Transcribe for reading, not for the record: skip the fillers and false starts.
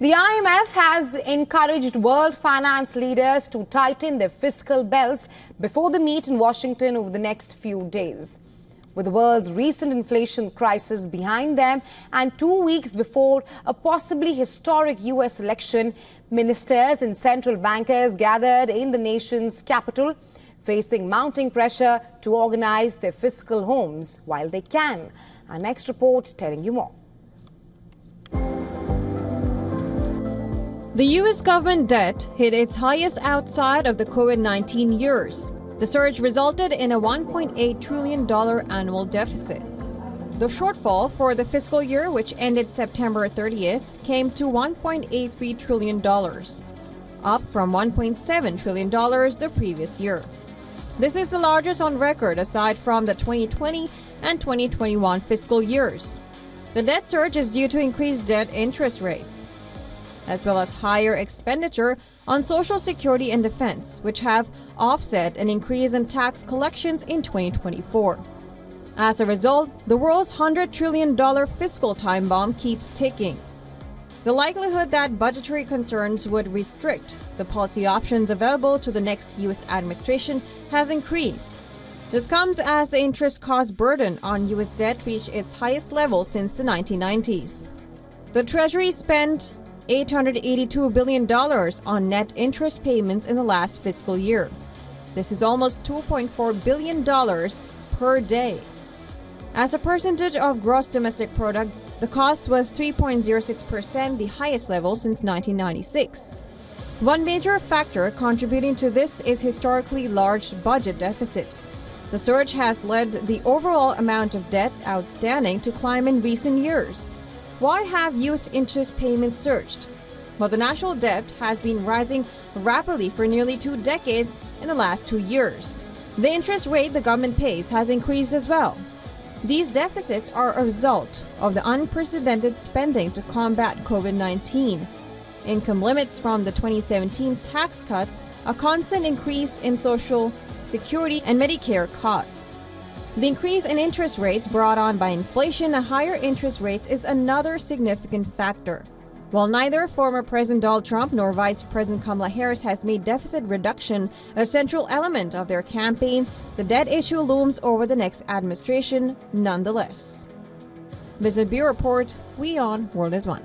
The IMF has encouraged world finance leaders to tighten their fiscal belts before the meet in Washington over the next few days. With the world's recent inflation crisis behind them and 2 weeks before a possibly historic U.S. election, ministers and central bankers gathered in the nation's capital, facing mounting pressure to organize their fiscal homes while they can. Our next report telling you more. The U.S. government debt hit its highest outside of the COVID-19 years. The surge resulted in a $1.8 trillion annual deficit. The shortfall for the fiscal year, which ended September 30th, came to $1.83 trillion, up from $1.7 trillion the previous year. This is the largest on record aside from the 2020 and 2021 fiscal years. The debt surge is due to increased debt interest rates, as well as higher expenditure on Social Security and defense, which have offset an increase in tax collections in 2024. As a result, the world's $100 trillion fiscal time bomb keeps ticking. The likelihood that budgetary concerns would restrict the policy options available to the next U.S. administration has increased. This comes as the interest cost burden on U.S. debt reached its highest level since the 1990s. The Treasury spent $882 billion on net interest payments in the last fiscal year. This is almost $2.4 billion per day. As a percentage of gross domestic product, the cost was 3.06%, the highest level since 1996. One major factor contributing to this is historically large budget deficits. The surge has led the overall amount of debt outstanding to climb in recent years. Why have U.S. interest payments surged? Well, the national debt has been rising rapidly for nearly 2 decades in the last 2 years. The interest rate the government pays has increased as well. These deficits are a result of the unprecedented spending to combat COVID-19, income limits from the 2017 tax cuts, a constant increase in Social Security and Medicare costs. The increase in interest rates brought on by inflation and higher interest rates is another significant factor. While neither former President Donald Trump nor Vice President Kamala Harris has made deficit reduction a central element of their campaign, the debt issue looms over the next administration nonetheless. Visit Bureau Report, WION World is One.